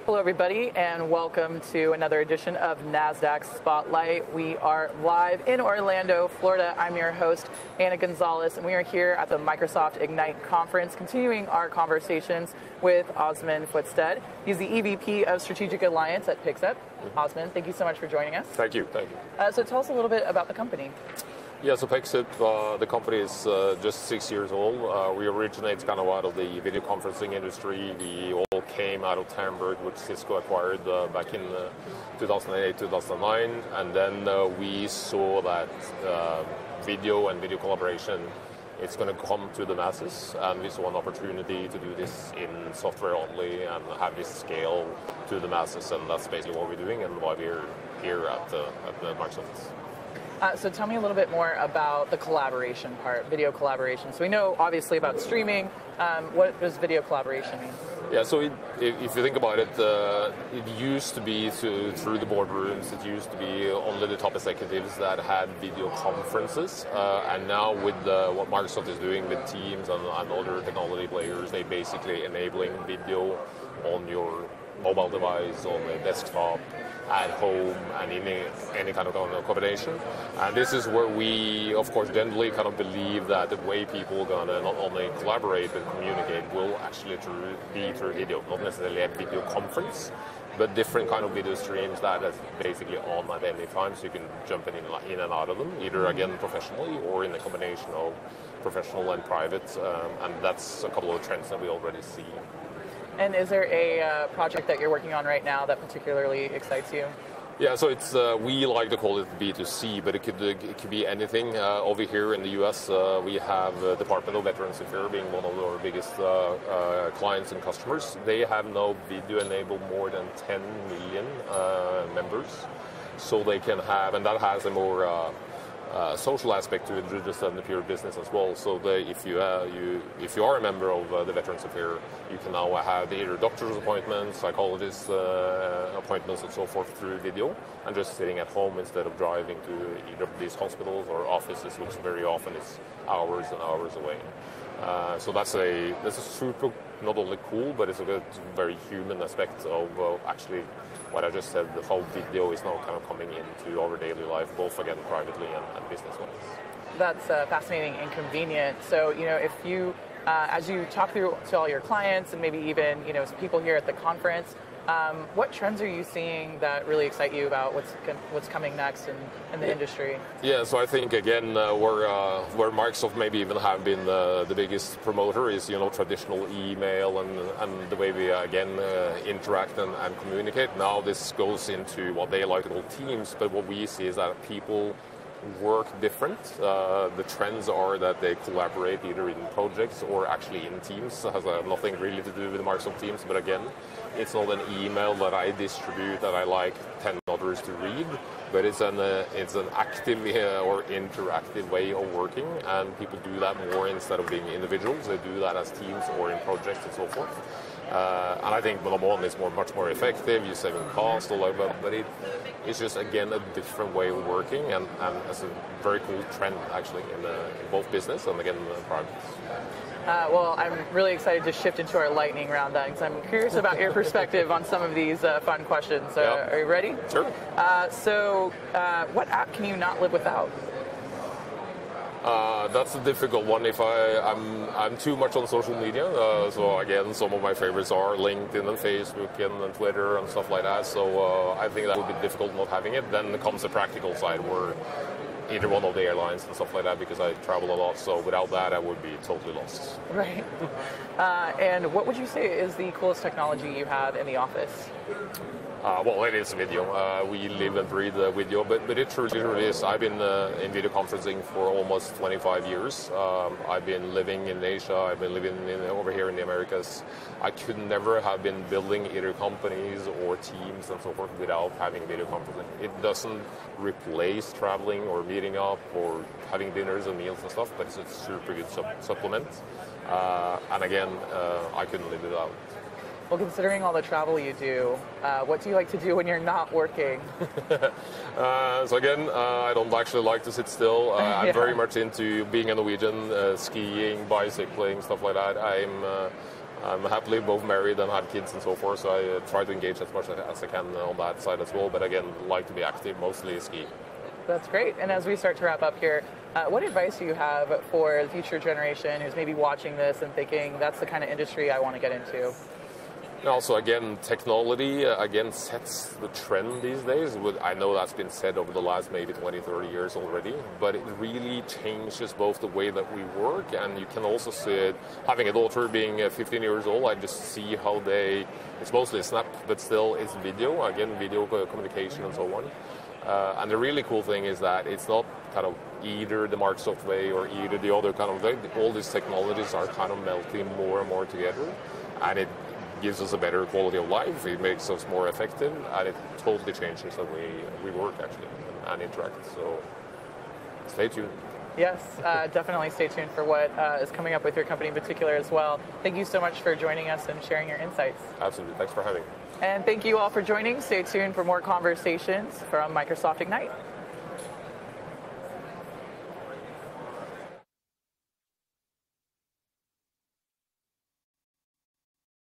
Hello, everybody, and welcome to another edition of Nasdaq Spotlight. We are live in Orlando, Florida. I'm your host, Anna Gonzalez, and we are here at the Microsoft Ignite conference, continuing our conversations with Asmund Fodstad. He's the EVP of Strategic Alliance at Pexip. Asmund, thank you so much for joining us. Thank you. So tell us a little bit about the company. Yeah, so Pexip, the company is just 6 years old. We originate kind of out of the video conferencing industry. We all came out of Hamburg, which Cisco acquired back in 2008, 2009. And then we saw that video and video collaboration, it's going to come to the masses. And we saw an opportunity to do this in software only and have this scale to the masses. And that's basically what we're doing and why we're here at Microsoft. So tell me a little bit more about the collaboration part, video collaboration. So we know obviously about streaming. What does video collaboration mean? Yeah, so if you think about it, it used to be through the boardrooms, it used to be only the top executives that had video conferences. And now with what Microsoft is doing with Teams and other technology players, they basically enabling video on your mobile device, on a desktop, at home, and in any kind of combination. And this is where we, of course, generally kind of believe that the way people are going to not only collaborate but communicate will actually be through video, not necessarily a video conference, but different kind of video streams that is basically on at any time, so you can jump in and out of them, either again professionally or in a combination of professional and private, and that's a couple of trends that we already see. And is there a project that you're working on right now that particularly excites you? Yeah, so it's we like to call it B2C, but it could be anything. Over here in the US, we have Department of Veterans Affairs being one of our biggest clients and customers. They have now video enabled more than 10 million members, so they can have, and that has a more social aspect to it, just than the pure business as well. So if you are a member of the Veterans Affairs, you can now have either doctor's appointments, psychologist appointments, and so forth through video, and just sitting at home instead of driving to either of these hospitals or offices, which very often is hours and hours away. So that's a super, not only cool, but it's a very human aspect of actually what I just said, how video is now kind of coming into our daily life, both again privately and business-wise. That's fascinating and convenient. So, if you, as you talk through to all your clients and maybe even, some people here at the conference, what trends are you seeing that really excite you about what's coming next in the industry? Yeah, so I think again where Microsoft maybe even have been the biggest promoter is traditional email and the way we again interact and communicate. Now this goes into what they like to call Teams, but what we see is that people work different. The trends are that they collaborate either in projects or actually in teams. It has nothing really to do with Microsoft Teams, but again, it's not an email that I distribute that I like 10 others to read, but it's an active or interactive way of working, and people do that more instead of being individuals. They do that as teams or in projects and so forth. And I think number one, it's much more effective. You're saving cost, all over, but it's just again a different way of working, and it's a very cool trend actually in both business and again private. Well, I'm really excited to shift into our lightning round then, because I'm curious about your perspective on some of these fun questions. Yeah. Are you ready? Sure. So, what app can you not live without? That's a difficult one. I'm too much on social media, so again, some of my favorites are LinkedIn and Facebook and Twitter and stuff like that. So I think that would be difficult not having it. Then comes the practical side, where either one of the airlines and stuff like that, because I travel a lot. So without that, I would be totally lost. Right. And what would you say is the coolest technology you have in the office? Well, it is video. We live and breathe video, but it truly is. I've been in video conferencing for almost 25 years. I've been living in Asia. I've been living over here in the Americas. I could never have been building either companies or teams and so forth without having video conferencing. It doesn't replace traveling or meeting up or having dinners and meals and stuff, but it's a super good supplement. And again, I couldn't live without. Well, considering all the travel you do, what do you like to do when you're not working? So again, I don't actually like to sit still. I'm very much into being a Norwegian, skiing, bicycling, stuff like that. I'm I'm happily both married and had kids and so forth, so I try to engage as much as I can on that side as well. But again, like to be active, mostly ski. That's great. And as we start to wrap up here, what advice do you have for the future generation who's maybe watching this and thinking, that's the kind of industry I want to get into? Also, again, technology, sets the trend these days. I know that's been said over the last maybe 20, 30 years already, but it really changes both the way that we work, and you can also see it, having a daughter being 15 years old, I just see how it's mostly Snap, but still it's video, video communication and so on. And the really cool thing is that it's not kind of either the Microsoft way or either the other kind of way. All these technologies are kind of melting more and more together, and it gives us a better quality of life, it makes us more effective, and it totally changes the way we work actually and interact. So stay tuned. Yes, definitely stay tuned for what is coming up with your company in particular as well. Thank you so much for joining us and sharing your insights. Absolutely. Thanks for having me. And thank you all for joining. Stay tuned for more conversations from Microsoft Ignite.